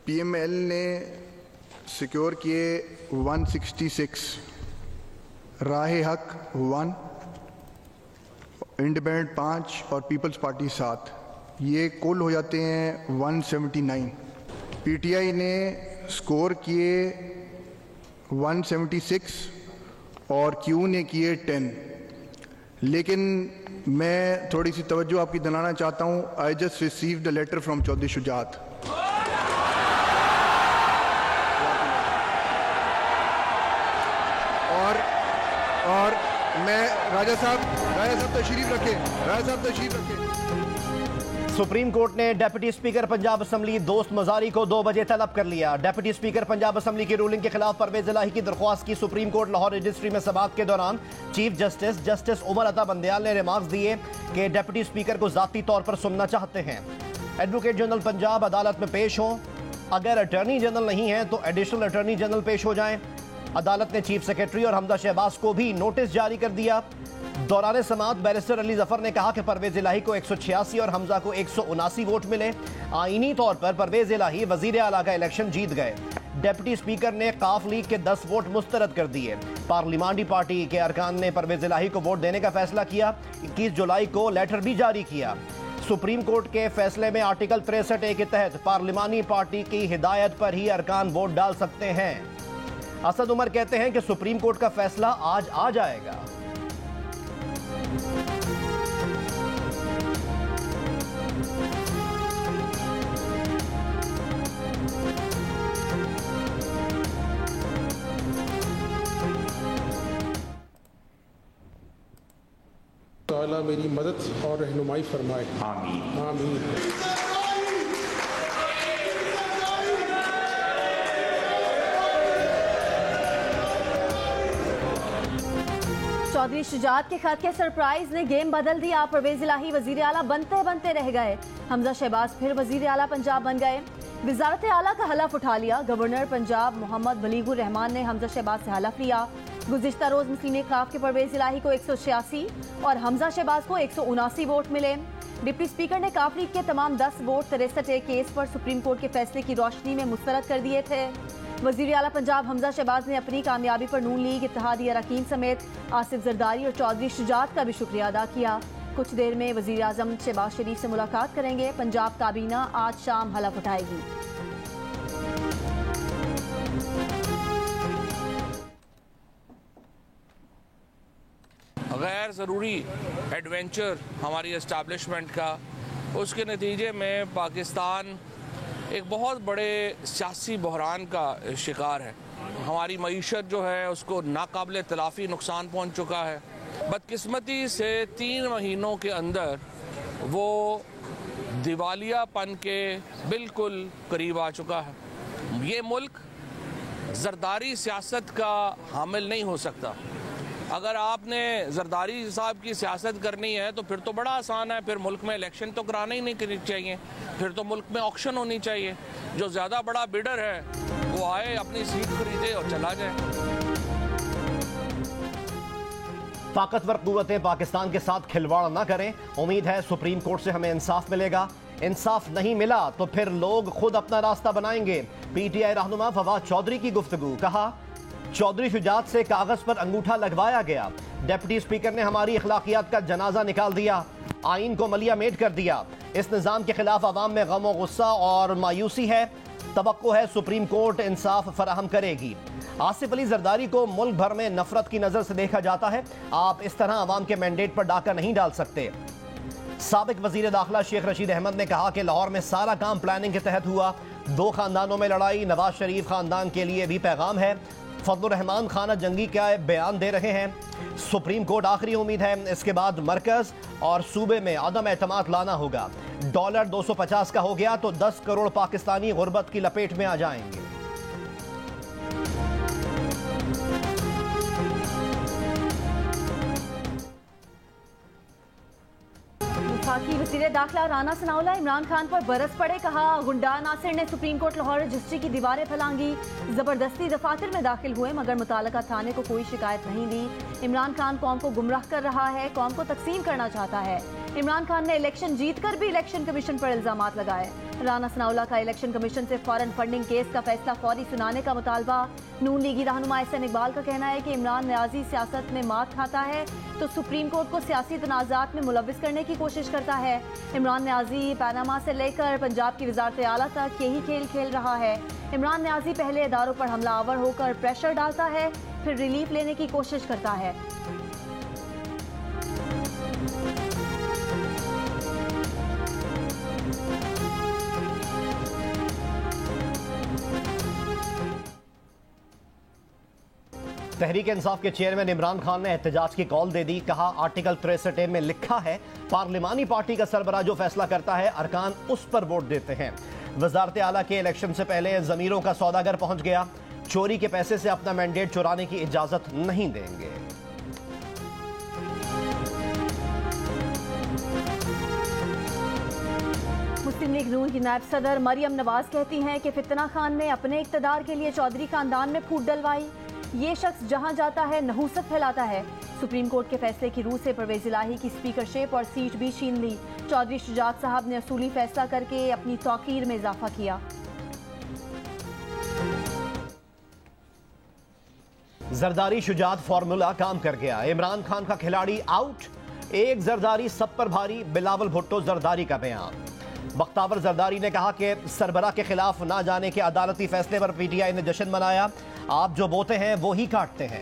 PML ने secure किए 166, राह हक 1, इंडिपेंडेंट 5 और पीपल्स पार्टी 7, ये कुल हो जाते हैं 179। पीटीआई ने स्कोर किए 176 और क्यू ने किए 10। लेकिन मैं थोड़ी सी तवज्जो आपकी दिलाना चाहता हूँ। I just received a letter from Chaudhry Shujaat. और मैं राजा साहब तशरीफ रखें। सुप्रीम कोर्ट ने deputy speaker Punjab assembly Dost Mazari को 2 बजे तलब कर लिया। डिप्टी स्पीकर पंजाब असम्बली की रूलिंग के खिलाफ परवेज इलाही की दरख्वास्त की सुप्रीम कोर्ट लाहौर रजिस्ट्री में समाअत के दौरान चीफ जस्टिस उमर अता बंदयाल ने रिमार्क्स दिए कि डिप्टी स्पीकर को जाती तौर पर सुनना चाहते हैं। एडवोकेट जनरल पंजाब अदालत में पेश हों, अगर अटर्नी जनरल नहीं है तो एडिशनल अटर्नी जनरल पेश हो जाएं। अदालत ने चीफ सेक्रेटरी और हमजा शहबाज को भी नोटिस जारी कर दिया। दौरान समाअत बैरिस्टर अली जफर ने कहा कि परवेज इलाही को 186 और हमजा को 179 वोट मिले। आईनी तौर पर परवेज इलाही वजीर आला का इलेक्शन जीत गए। डिप्टी स्पीकर ने काफ लीग के 10 वोट मुस्तरद कर दिए। पार्लिमानी पार्टी के अरकान ने परवेज इलाही को वोट देने का फैसला किया। 21 जुलाई को लेटर भी जारी किया। सुप्रीम कोर्ट के फैसले में आर्टिकल 63A के तहत पार्लिमानी पार्टी की हिदायत पर ही अरकान वोट डाल सकते हैं। असद उमर कहते हैं कि सुप्रीम कोर्ट का फैसला आज आ जाएगा। ताला मेरी मदद और रहनुमाई फरमाए। आमीन आमीन। चौधरी शुजात के खत के सरप्राइज ने गेम बदल दिया। परवेज इलाही वजीर आला बनते बनते रह गए। हमजा शहबाज फिर वजीर आला पंजाब बन गए। वजारत आला का हलफ उठा लिया। गवर्नर पंजाब मोहम्मद बलीगुर रहमान ने हमजा शहबाज से हलफ लिया। गुज़िश्ता रोज मुस्लिम ख़ाफ के परवेज इलाही को 186 और हमजा शहबाज को 179 वोट मिले। डिप्टी स्पीकर ने काफ लीग के तमाम 10 वोट 63A केस पर सुप्रीम कोर्ट के फैसले की रोशनी में मुस्तरद कर दिए थे। वजीर आला पंजाब हमजा शहबाज ने अपनी कामयाबी पर नून लीग इत्तेहादी अरकान समेत आसिफ जरदारी और चौधरी शुजात का भी शुक्रिया अदा किया। कुछ देर में वजीर आजम शहबाज शरीफ से मुलाकात करेंगे। पंजाब काबीना आज शाम हलफ उठाएगी। गैर ज़रूरी एडवेंचर हमारी इस्टेब्लिशमेंट का, उसके नतीजे में पाकिस्तान एक बहुत बड़े सियासी बहरान का शिकार है। हमारी मईशत जो है उसको नाकाबिल तलाफ़ी नुकसान पहुंच चुका है। बदकिस्मती से 3 महीनों के अंदर वो दिवालियापन के बिल्कुल करीब आ चुका है। ये मुल्क जरदारी सियासत का हामिल नहीं हो सकता। अगर आपने जरदारी साहब की सियासत करनी है तो फिर तो बड़ा आसान है, फिर मुल्क में इलेक्शन तो कराना ही नहीं चाहिए, फिर तो मुल्क में ऑक्शन होनी चाहिए। जो ज़्यादा बड़ा बिडर है वो आए, अपनी सीट खरीदे और चला जाए। ताकतवर कुव्वतें पाकिस्तान के साथ खिलवाड़ न करें। उम्मीद है सुप्रीम कोर्ट से हमें इंसाफ मिलेगा। इंसाफ नहीं मिला तो फिर लोग खुद अपना रास्ता बनाएंगे। पीटीआई रहनुमा फवाद चौधरी की गुफ्तगू। कहा, चौधरी शुजात से कागज पर अंगूठा लगवाया गया। डिप्टी स्पीकर ने हमारी अखलाकियात का जनाजा निकाल दिया। आइन को मलिया मेट कर दिया। इस निज़ाम के खिलाफ अवाम में गम और गुस्सा और मायूसी है। तवक्को है सुप्रीम कोर्ट इंसाफ फराहम करेगी। आसिफ अली जरदारी को मुल्क भर में नफरत की नज़र से देखा जाता है। आप इस तरह अवाम के मैंडेट पर डाका नहीं डाल सकते। साबिक वजीर दाखिला शेख रशीद अहमद ने कहा कि लाहौर में सारा काम प्लानिंग के तहत हुआ। 2 खानदानों में लड़ाई। नवाज शरीफ खानदान के लिए भी पैगाम है। फजलुर रहमान खाना जंगी का बयान दे रहे हैं। सुप्रीम कोर्ट आखिरी उम्मीद है। इसके बाद मरकज और सूबे में अदम एतमाद लाना होगा। डॉलर 250 का हो गया तो 10 करोड़ पाकिस्तानी गुर्बत की लपेट में आ जाएंगे। वफाकी वज़ीर दाखिला राना सनाउल्लाह इमरान खान पर बरस पड़े, कहा गुंडा नासिर ने सुप्रीम कोर्ट लाहौर रजिस्ट्री की दीवारें फैलांगी, जबरदस्ती दफातर में दाखिल हुए मगर मुतालका थाने को कोई शिकायत नहीं दी। इमरान खान कौम को गुमराह कर रहा है, कौम को तकसीम करना चाहता है। इमरान खान ने इलेक्शन जीतकर भी इलेक्शन कमीशन पर इल्जामात लगाए। राना सनाउल्लाह का इलेक्शन कमीशन से फौरन फंडिंग केस का फैसला फौरी सुनाने का मुतालबा। नून लीगी रहनुमा एहसन इकबाल का कहना है कि इमरान न्याजी सियासत में मात खाता है तो सुप्रीम कोर्ट को सियासी तनाज़ात में मुलविस करने की कोशिश करता है। इमरान न्याजी पैनामा से लेकर पंजाब की वजारत आला तक यही खेल खेल रहा है। इमरान न्याजी पहले इदारों पर हमलावर होकर प्रेशर डालता है, फिर रिलीफ लेने की कोशिश करता है। तहरीक इंसाफ के चेयरमैन इमरान खान ने एहतजाज की कॉल दे दी। कहा आर्टिकल 63 में लिखा है पार्लिमानी पार्टी का सरबराह जो फैसला करता है अरकान उस पर वोट देते हैं। वजारत आला के इलेक्शन से पहले जमीरों का सौदागर पहुंच गया, चोरी के पैसे से अपना मैंडेट चुराने की इजाजत नहीं देंगे। मुस्लिम लीग नून की नायब सदर मरियम नवाज कहती हैं कि फितना खान ने अपने इक़्तिदार के लिए चौधरी खानदान में फूट डलवाई। ये शख्स जहां जाता है नहूसत फैलाता है। सुप्रीम कोर्ट के फैसले की रूह से परवेज इलाही की स्पीकरशिप और सीट भी छीन ली। चौधरी शुजात साहब ने असूली फैसला करके अपनी तौकीर में इजाफा किया। जरदारी शुजात फार्मूला काम कर गया। इमरान खान का खिलाड़ी आउट, एक जरदारी सब पर भारी, बिलावल भुट्टो जरदारी का बयान। बख्तावर जरदारी ने कहा कि सरबराह के खिलाफ ना जाने के अदालती फैसले पर पीटीआई ने जश्न मनाया। आप जो बोते हैं वो ही काटते हैं।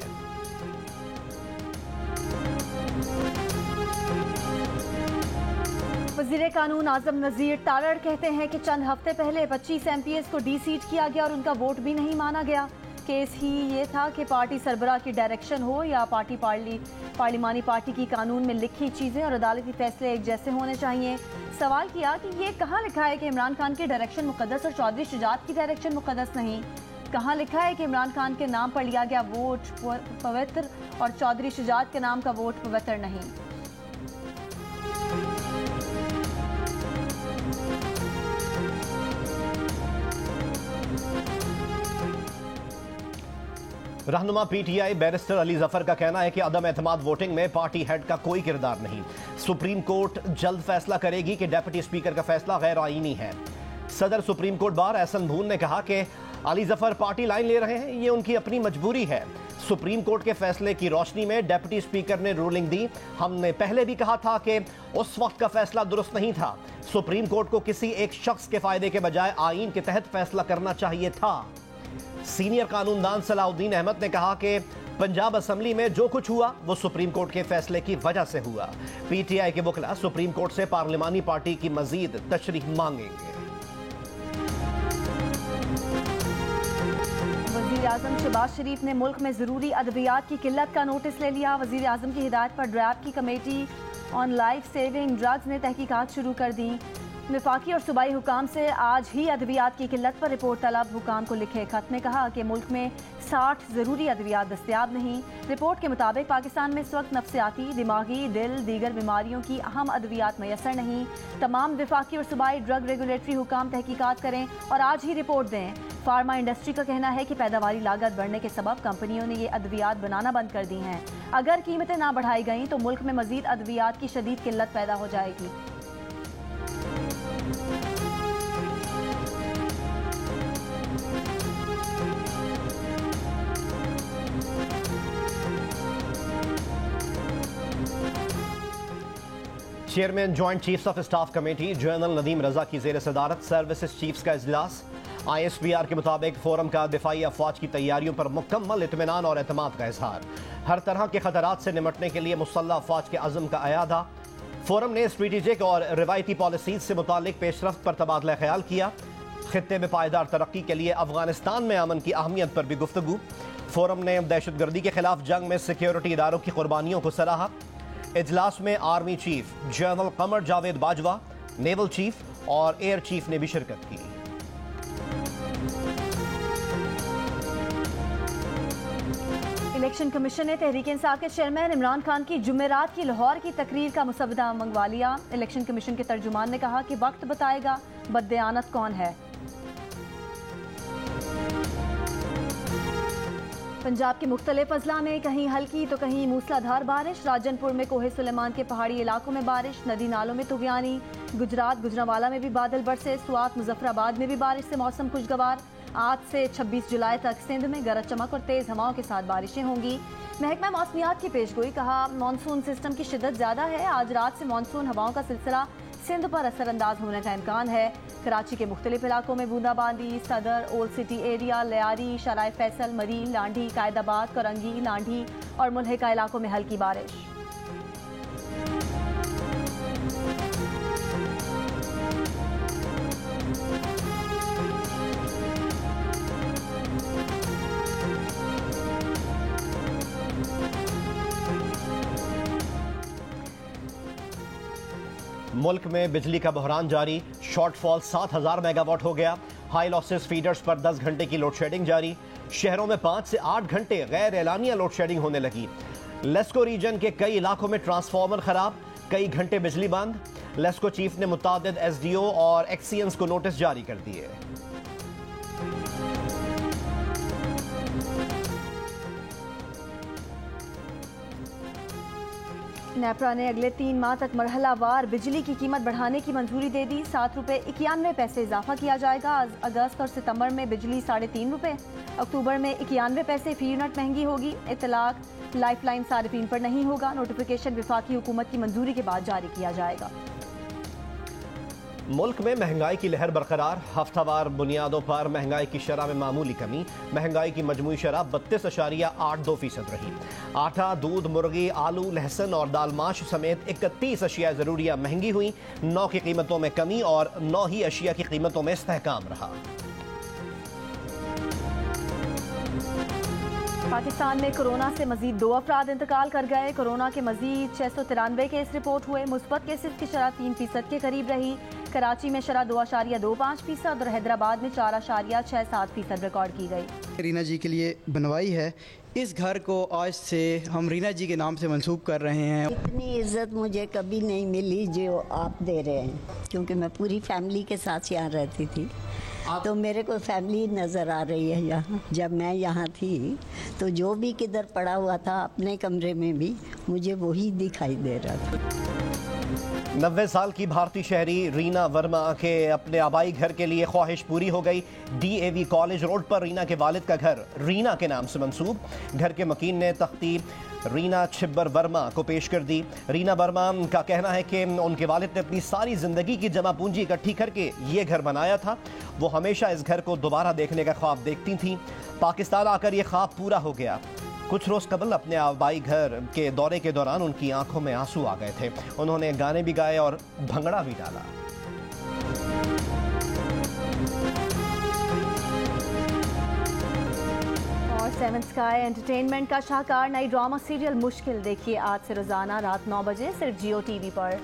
वज़ीर कानून आजम नज़ीर तारड़ कहते हैं कि चंद हफ्ते पहले 25 MPs को डी-सीट किया गया और उनका वोट भी नहीं माना गया। केस ही ये था कि पार्टी सरबराह की डायरेक्शन हो या पार्लिमानी पार्टी की कानून में लिखी चीज़ें और अदालती फैसले एक जैसे होने चाहिए। सवाल किया कि ये कहाँ लिखा है कि इमरान खान की डायरेक्शन मुकद्दस और चौधरी शुजात की डायरेक्शन मुकद्दस नहीं। कहाँ लिखा है कि इमरान खान के नाम पर लिया गया वोट पवित्र और चौधरी शुजात के नाम का वोट पवित्र नहीं। रहनुमा पीटीआई बैरिस्टर अली जफर का कहना है कि अदम एतमाद वोटिंग में पार्टी हेड का कोई किरदार नहीं। सुप्रीम कोर्ट जल्द फैसला करेगी कि डेप्यूटी स्पीकर का फैसला गैर आईनी है। सदर सुप्रीम कोर्ट बार एहसन भून ने कहा कि अली जफर पार्टी लाइन ले रहे हैं, ये उनकी अपनी मजबूरी है। सुप्रीम कोर्ट के फैसले की रोशनी में डेप्यूटी स्पीकर ने रूलिंग दी। हमने पहले भी कहा था कि उस वक्त का फैसला दुरुस्त नहीं था। सुप्रीम कोर्ट को किसी एक शख्स के फायदे के बजाय आईन के तहत फैसला करना चाहिए था। सीनियर कानूनदान सलाउद्दीन अहमद ने कहा कि पंजाब असेंबली में जो कुछ हुआ वो सुप्रीम कोर्ट के फैसले की वजह से हुआ। पीटीआई के वकील सुप्रीम कोर्ट से पार्लिमानी पार्टी की मजीद तशरीह मांगेंगे। वज़ीर आज़म शहबाज शरीफ ने मुल्क में ज़रूरी अद्वियात की किल्लत का नोटिस ले लिया। वज़ीर आज़म की हिदायत पर ड्रैब की committee on life saving drugs ने तहकीकात शुरू कर दी। वफाकी और सूबाई हुकाम से आज ही अद्वियात की किल्लत पर रिपोर्ट तलब। हुकाम को लिखे खत में कहा कि मुल्क में 60 ज़रूरी अद्वियात दस्तयाब नहीं। रिपोर्ट के मुताबिक पाकिस्तान में इस वक्त नफ्सियाती, दिमागी, दिल, दीगर बीमारियों की अहम अद्वियात मैसर नहीं। तमाम वफाकी और सूबाई ड्रग रेगुलेटरी हुकाम तहकीकात करें और आज ही रिपोर्ट दें। फार्मा इंडस्ट्री का कहना है कि पैदावारी लागत बढ़ने के सबब कंपनियों ने ये अद्वियात बनाना बंद कर दी हैं। अगर कीमतें ना बढ़ाई गईं तो मुल्क में मजीद अद्वियात की शदीद किल्लत पैदा हो जाएगी। Chairman joint chiefs of staff committee general Nadeem Raza की जेर सदारत सर्विसेज चीफ्स का इजलास। ISPR के मुताबिक फोरम का दिफाई अफवाज की तैयारियों पर मुकम्मल इत्मीनान और एतमाद का इजहार। हर तरह के खतरात से निमटने के लिए मुसल्लह अफवाज के अज़म का अयादा। फोरम ने स्ट्रेटेजिक और रिवायती पॉलिसीज से मुतालिक पेशरफ्त पर तबादला ख्याल किया। खित्ते में पायदार तरक्की के लिए अफगानिस्तान में अमन की अहमियत पर भी गुफ्तगू। फोरम ने दहशतगर्दी के खिलाफ जंग में सिक्योरिटी इदारों की कुर्बानियों को सराहा। इजलास में army chief general Qamar Javed Bajwa, naval chief और एयर चीफ ने भी शिरकत की। इलेक्शन कमीशन ने तहरीक इंसाफ के चेयरमैन इमरान खान की जुमेरात की लाहौर की तकरीर का मुसवदा मंगवा लिया। इलेक्शन कमीशन के तर्जुमान ने कहा कि वक्त बताएगा बददयानत कौन है। पंजाब के मुख्तलिफ अजला में कहीं हल्की तो कहीं मूसलाधार बारिश। राजनपुर में कोहे सुलेमान के पहाड़ी इलाकों में बारिश, नदी नालों में तुगयानी। गुजरात गुजरांवाला में भी बादल बरसे। स्वात मुजफ्फराबाद में भी बारिश से मौसम खुशगवार। आज से 26 जुलाई तक सिंध में गरज चमक और तेज हवाओं के साथ बारिशें होंगी। महकमा मौसमियात की पेशगोई, कहा मानसून सिस्टम की शिद्दत ज्यादा है। आज रात से मानसून हवाओं का सिलसिला सिंध पर असरअंदाज होने का इम्कान है। कराची के मुख्तलिफ इलाकों में बूंदाबांदी। Saddar, old city area, Lyari, Sharae Faisal, Mari, Landhi, Qaidabad, Korangi, Landhi और मुल्हिका इलाकों में हल्की बारिश। मुल्क में बिजली का बहरान जारी। शॉर्टफॉल 7000 मेगावाट हो गया। हाई लॉसेस फीडर्स पर 10 घंटे की लोड शेडिंग जारी। शहरों में 5 से 8 घंटे गैर एलानिया लोड शेडिंग होने लगी। लेस्को रीजन के कई इलाकों में ट्रांसफार्मर खराब, कई घंटे बिजली बंद। लेस्को चीफ ने मुतादिद एसडीओ और एक्सीएंस को नोटिस जारी कर दिए। नेपरा ने अगले 3 माह तक मरहलावार बिजली की कीमत बढ़ाने की मंजूरी दे दी। 7 रुपये 91 पैसे इजाफा किया जाएगा। अगस्त और सितंबर में बिजली 3.5 रुपये, अक्टूबर में 91 पैसे फी यूनिट महंगी होगी। इतलाक लाइफलाइन सारिफीन पर नहीं होगा। नोटिफिकेशन विफाकी हुकूमत की मंजूरी के बाद जारी किया जाएगा। मुल्क में महंगाई की लहर बरकरार। हफ्तावार बुनियादों पर महंगाई की शरह में मामूली कमी। महंगाई की मजमूई शरह 32.82% रही। आटा, दूध, मुर्गी, आलू, लहसुन और दालमाश समेत 31 अशिया ज़रूरिया महंगी हुई। 9 की कीमतों में कमी और 9 ही अशिया की कीमतों में इस्तेहकाम रहा। पाकिस्तान में कोरोना से मजीद 2 अफराद इंतकाल कर गए। कोरोना के मजीद 693 केस रिपोर्ट हुए। मुस्बत केसेस की शरह 3% के करीब रही। कराची में शरह 2.25% और हैदराबाद में 4.67% रिकॉर्ड की गई। रीना जी के लिए बनवाई है। इस घर को आज से हम रीना जी के नाम से मंसूब कर रहे हैं। इतनी इज्जत मुझे कभी नहीं मिली जो आप दे रहे हैं, क्योंकि मैं पूरी फैमिली के साथ यहाँ रहती थी। तो मेरे को फैमिली नज़र आ रही है यहाँ। जब मैं यहाँ थी तो जो भी किधर पड़ा हुआ था अपने कमरे में भी मुझे वही दिखाई दे रहा था। 90 साल की भारतीय शहरी रीना वर्मा के अपने आबाई घर के लिए ख्वाहिश पूरी हो गई। DAV कॉलेज रोड पर रीना के वालिद का घर रीना के नाम से मंसूब। घर के मकीन ने तख्ती रीना छिब्बर वर्मा को पेश कर दी। रीना वर्मा का कहना है कि उनके वालिद ने अपनी सारी जिंदगी की जमा पूंजी इकट्ठी करके ये घर बनाया था। वो हमेशा इस घर को दोबारा देखने का ख्वाब देखती थीं। पाकिस्तान आकर ये ख्वाब पूरा हो गया। कुछ रोज़ कबल अपने आबाई घर के दौरे के दौरान उनकी आंखों में आंसू आ गए थे। उन्होंने गाने भी गाए और भंगड़ा भी डाला। और 7 स्काई एंटरटेनमेंट का शाहकार नई ड्रामा सीरियल मुश्किल देखिए आज से रोजाना रात 9 बजे सिर्फ जियो टीवी पर।